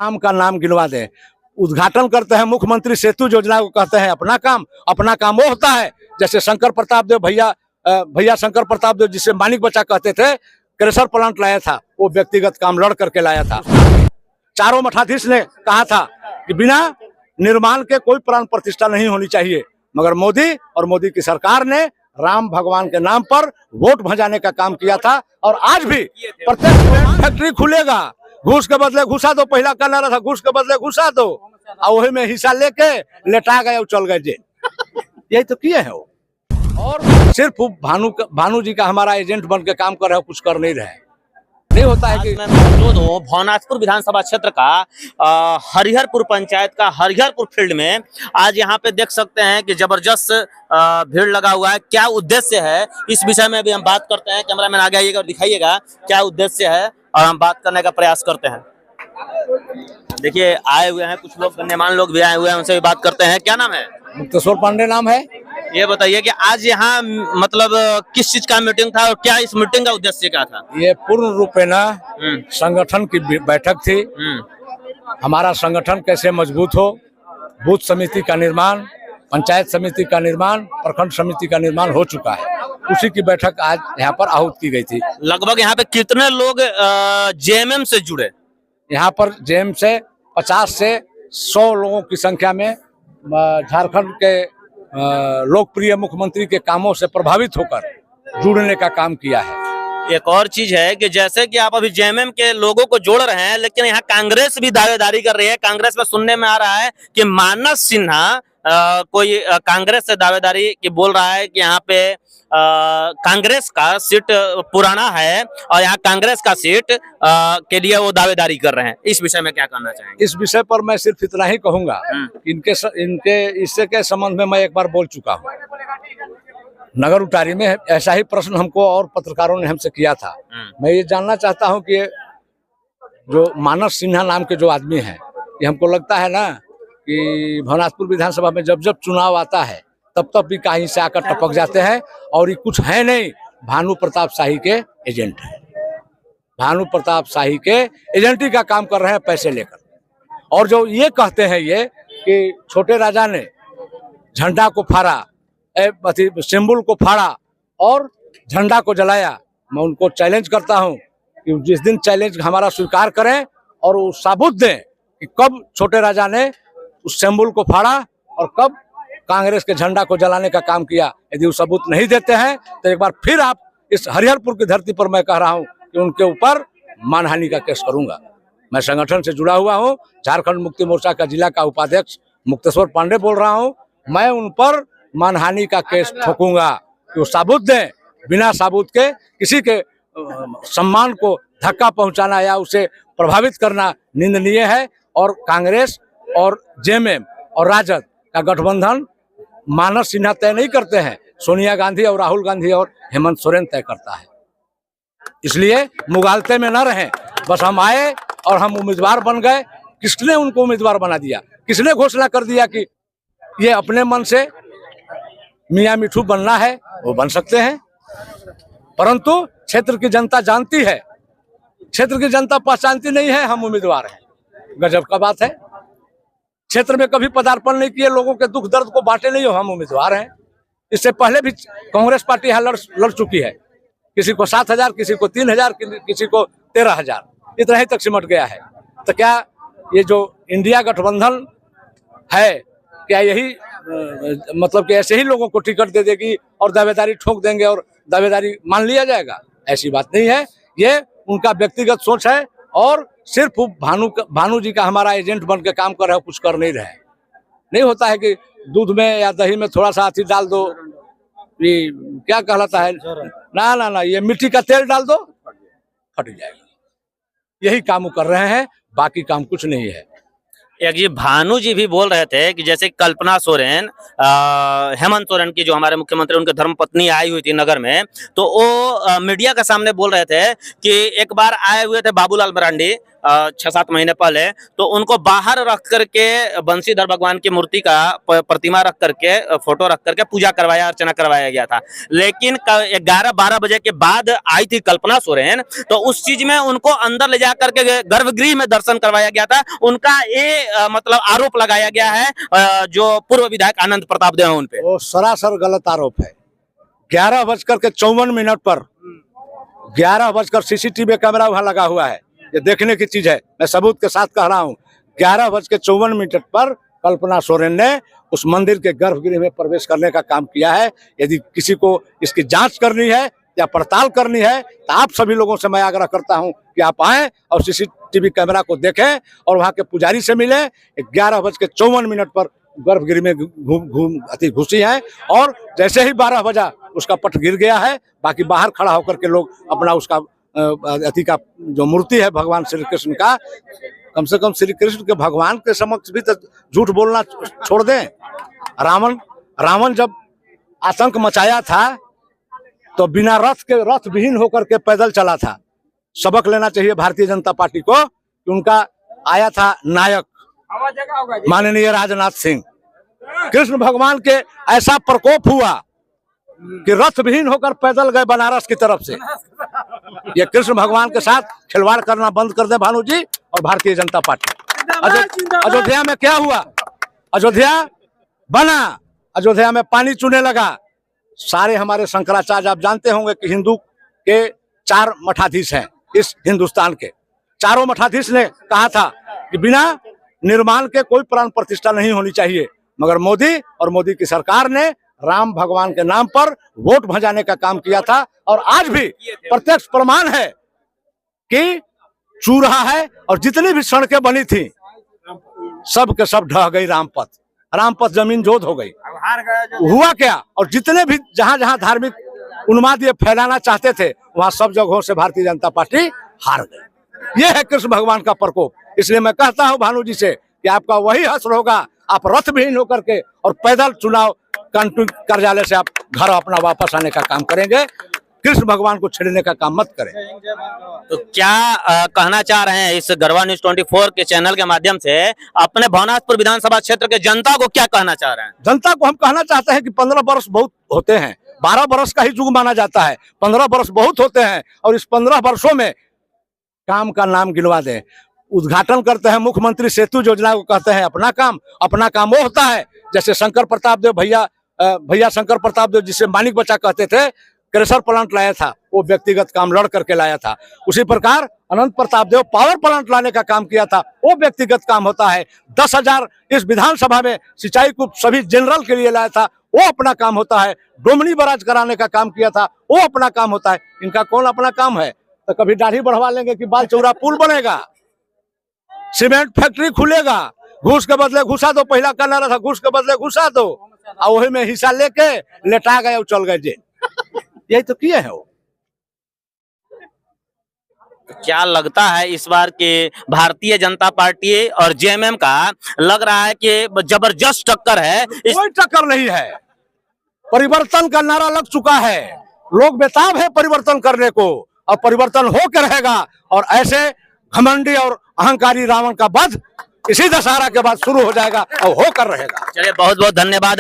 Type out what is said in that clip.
काम का नाम गिनवा दें। उद्घाटन करते हैं मुख्यमंत्री सेतु योजना को, कहते हैं अपना काम वो होता है जैसे शंकर प्रताप देव भैया शंकर प्रताप देव जिसे मानिक बच्चा कहते थे, क्रेशर प्लांट लाया था, वो व्यक्तिगत काम लड़ करके लाया था। चारों मठाधीश ने कहा था कि बिना निर्माण के कोई प्राण प्रतिष्ठा नहीं होनी चाहिए, मगर मोदी और मोदी की सरकार ने राम भगवान के नाम पर वोट भजाने का काम किया था। और आज भी प्रत्येक फैक्ट्री खुलेगा, घूस के बदले घुसा दो, पहला का नारा था घूस के बदले घुसा दो, और वही में हिस्सा लेके लेटा गए और चल गए जेल। यही तो किए हैं वो। और सिर्फ भानु जी का हमारा एजेंट बन के काम कर रहे हो, कुछ कर नहीं रहे। नहीं होता है कि मैं मौजूद हूँ भवनाथपुर विधानसभा क्षेत्र का हरिहरपुर पंचायत का हरिहरपुर फील्ड में। आज यहाँ पे देख सकते हैं कि जबरदस्त भीड़ लगा हुआ है। क्या उद्देश्य है इस विषय में भी हम बात करते हैं। कैमरामैन आगे आइएगा और दिखाइएगा क्या उद्देश्य है, और हम बात करने का प्रयास करते हैं। देखिए आए हुए हैं कुछ लोग, गण्यमान्य लोग भी आए हुए हैं, उनसे भी बात करते हैं। क्या नाम है? मुक्तेश्वर पांडे नाम है। ये बताइए कि आज यहाँ मतलब किस चीज का मीटिंग था और क्या इस मीटिंग का उद्देश्य क्या था? ये पूर्ण रूपेण संगठन की बैठक थी। हमारा संगठन कैसे मजबूत हो, बूथ समिति का निर्माण, पंचायत समिति का निर्माण, प्रखंड समिति का निर्माण हो चुका है, उसी की बैठक आज यहाँ पर आहूत की गई थी। लगभग यहाँ पे कितने लोग जेएमएम से जुड़े? यहाँ पर जेएम से 50 से 100 लोगों की संख्या में झारखंड के लोकप्रिय मुख्यमंत्री के कामों से प्रभावित होकर जुड़ने का काम किया है। एक और चीज है कि जैसे कि आप अभी जेएमएम के लोगों को जोड़ रहे हैं, लेकिन यहाँ कांग्रेस भी दावेदारी कर रही है। कांग्रेस में सुनने में आ रहा है कि मानस सिन्हा कोई कांग्रेस से दावेदारी की बोल रहा है कि यहाँ पे कांग्रेस का सीट पुराना है और यहाँ कांग्रेस का सीट के लिए वो दावेदारी कर रहे हैं। इस विषय में क्या कहना चाहेंगे? इस विषय पर मैं सिर्फ इतना ही कहूंगा, इनके इससे के संबंध में मैं एक बार बोल चुका हूँ। नगर उटारी में ऐसा ही प्रश्न हमको और पत्रकारों ने हमसे किया था। मैं ये जानना चाहता हूँ कि जो मानस सिन्हा नाम के जो आदमी हैं, ये हमको लगता है ना कि भवनाथपुर विधानसभा में जब जब चुनाव आता है तब भी कहीं से आकर टपक जाते हैं, और ये कुछ है नहीं, भानु प्रताप शाही के एजेंट है। भानु प्रताप शाही के एजेंटी का काम कर रहे हैं पैसे लेकर। और जो ये कहते हैं ये कि छोटे राजा ने झंडा को फाड़ा, सिंबल को फाड़ा और झंडा को जलाया, मैं उनको चैलेंज करता हूं कि जिस दिन चैलेंज हमारा स्वीकार करें और वो साबुत दें कि कब छोटे राजा ने उस सिंबल को फाड़ा और कब कांग्रेस के झंडा को जलाने का काम किया। यदि वो सबूत नहीं देते हैं तो एक बार फिर आप इस हरिहरपुर की धरती पर मैं कह रहा हूं कि उनके ऊपर मानहानि का केस करूंगा। मैं संगठन से जुड़ा हुआ हूं, झारखंड मुक्ति मोर्चा का जिला का उपाध्यक्ष मुक्तेश्वर पांडे बोल रहा हूं। मैं उन पर मानहानि का केस ठोकूंगा कि वो साबुत दें। बिना साबुत के किसी के सम्मान को धक्का पहुंचाना या उसे प्रभावित करना निंदनीय है। और कांग्रेस और जेएमएम और राजद का गठबंधन मानस सिन्हा तय नहीं करते हैं, सोनिया गांधी और राहुल गांधी और हेमंत सोरेन तय करता है। इसलिए मुगालते में न रहें। बस हम आए और हम उम्मीदवार बन गए। किसने उनको उम्मीदवार बना दिया? किसने घोषणा कर दिया कि ये अपने मन से मियां मिठू बनना है? वो बन सकते हैं, परंतु क्षेत्र की जनता जानती है, क्षेत्र की जनता पहचानती नहीं है हम उम्मीदवार हैं। गजब का बात है। क्षेत्र में कभी पदार्पण नहीं किए, लोगों के दुख दर्द को बांटे नहीं हो, हम उम्मीदवार हैं। इससे पहले भी कांग्रेस पार्टी यहाँ लड़ चुकी है। किसी को 7,000, किसी को 3,000, किसी को 13,000, इतना ही तक सिमट गया है। तो क्या ये जो इंडिया गठबंधन है, क्या यही मतलब कि ऐसे ही लोगों को टिकट दे देगी और दावेदारी ठोक देंगे और दावेदारी मान लिया जाएगा? ऐसी बात नहीं है। ये उनका व्यक्तिगत सोच है और सिर्फ भानु जी का हमारा एजेंट बन के काम कर रहे हो, कुछ कर नहीं रहे। नहीं होता है कि दूध में या दही में थोड़ा सा हाथी डाल दो, ये क्या कहलाता है ना ना ना, ये मिट्टी का तेल डाल दो फट जाएगा। यही काम कर रहे हैं, बाकी काम कुछ नहीं है। एक जी भानु जी भी बोल रहे थे कि जैसे कल्पना सोरेन, हेमंत सोरेन की जो हमारे मुख्यमंत्री उनके धर्मपत्नी आई हुई थी नगर में, तो वो मीडिया के सामने बोल रहे थे कि एक बार आए हुए थे बाबूलाल मरांडी 6-7 महीने पहले, तो उनको बाहर रख करके बंशीधर भगवान की मूर्ति का प्रतिमा रख करके, फोटो रख करके पूजा करवाया, अर्चना करवाया गया था। लेकिन 11-12 बजे के बाद आई थी कल्पना सोरेन, तो उस चीज में उनको अंदर ले जा करके गर्भगृह में दर्शन करवाया गया था। उनका ये मतलब आरोप लगाया गया है जो पूर्व विधायक आनंद प्रताप देव उन पे। वो सरासर गलत आरोप है। 11:54 पर 11 सीसीटीवी कैमरा वहां लगा हुआ है, ये देखने की चीज है, मैं सबूत के साथ कह रहा हूँ। 11:54 पर कल्पना सोरेन ने उस मंदिर के गर्भगृह में प्रवेश करने का काम किया है। यदि किसी को इसकी जांच करनी है या पड़ताल करनी है तो आप सभी लोगों से मैं आग्रह करता हूं कि आप आएं और सीसीटीवी कैमरा को देखें और वहां के पुजारी से मिलें। 11:54 पर गर्भगृह में घुसी है और जैसे ही 12 बजा उसका पट गिर गया है। बाकी बाहर खड़ा होकर के लोग अपना उसका अति का जो मूर्ति है भगवान श्री कृष्ण का, कम से कम श्री कृष्ण के भगवान के समक्ष भी तो झूठ बोलना छोड़ दें। रावण जब आतंक मचाया था तो बिना रथ विहीन होकर के पैदल चला था। सबक लेना चाहिए भारतीय जनता पार्टी को कि उनका आया था नायक माननीय राजनाथ सिंह। कृष्ण भगवान के ऐसा प्रकोप हुआ कि रथ विहीन होकर पैदल गए बनारस की तरफ से। ये कृष्ण भगवान के साथ खिलवाड़ करना बंद कर दे भानु जी और भारतीय जनता पार्टी। अयोध्या में क्या हुआ? अयोध्या बना, अयोध्या में पानी चूने लगा। सारे हमारे शंकराचार्य, आप जानते होंगे कि हिंदू के 4 मठाधीश हैं इस हिंदुस्तान के। चारों मठाधीश ने कहा था कि बिना निर्माण के कोई प्राण प्रतिष्ठा नहीं होनी चाहिए, मगर मोदी और मोदी की सरकार ने राम भगवान के नाम पर वोट भजाने का काम किया था। और आज भी प्रत्यक्ष प्रमाण है कि चू रहा है और जितनी भी सड़कें बनी थी सब के सब ढह गई। रामपथ जमीन जोत हो गई। हुआ क्या? और जितने भी जहां जहां धार्मिक उन्माद ये फैलाना चाहते थे वहां सब जगहों से भारतीय जनता पार्टी हार गई। ये है कृष्ण भगवान का प्रकोप। इसलिए मैं कहता हूं भानु जी से कि आपका वही हश्र होगा, आप रथ विहीन होकर के और पैदल चुनाव कार्यालय से आप घर अपना वापस आने का काम करेंगे। कृष्ण भगवान को छेड़ने का काम मत करें। तो क्या कहना चाह रहे हैं इस गरबा न्यूज 24 के चैनल के माध्यम से अपने भवनाथपुर विधानसभा क्षेत्र के जनता को क्या कहना चाह रहे हैं? जनता को हम कहना चाहते हैं कि 15 वर्ष बहुत होते हैं, 12 वर्ष का ही युग माना जाता है, 15 वर्ष बहुत होते हैं। और इस 15 वर्षों में काम का नाम गिनवा दें। उद्घाटन करते हैं मुख्यमंत्री सेतु योजना को, कहते हैं अपना काम वो होता है जैसे शंकर प्रताप देव भैया शंकर प्रताप देव जिसे मानिक बच्चा कहते थे, क्रेशर प्लांट लाया था, वो व्यक्तिगत काम लड़ करके लाया था। उसी प्रकार अनंत प्रताप देव पावर प्लांट लाने का काम किया था, वो व्यक्तिगत काम होता है। 10,000 इस विधानसभा में सिंचाई को सभी जनरल के लिए लाया था, वो अपना काम होता है। डोमनी बराज कराने का काम किया था, वो अपना काम होता है। इनका कौन अपना काम है? तो कभी दाढ़ी बढ़वा लेंगे कि बाल चौड़ा पुल बनेगा, सीमेंट फैक्ट्री खुलेगा, घूस के बदले घुसा दो, पहला कहना रहा था घूस के बदले घुसा दो, और वही में हिस्सा लेके लेटा गए और चल गए जेल। यही तो किए हैं वो। क्या लगता है इस बार के भारतीय जनता पार्टी और जेएमएम का लग रहा है कि जबरदस्त टक्कर है? कोई टक्कर नहीं है। परिवर्तन का नारा लग चुका है, लोग बेताब है परिवर्तन करने को, और परिवर्तन होकर रहेगा। और ऐसे घमंडी और अहंकारी रावण का वध इसी दशहरा के बाद शुरू हो जाएगा और होकर रहेगा। चलिए, बहुत बहुत धन्यवाद।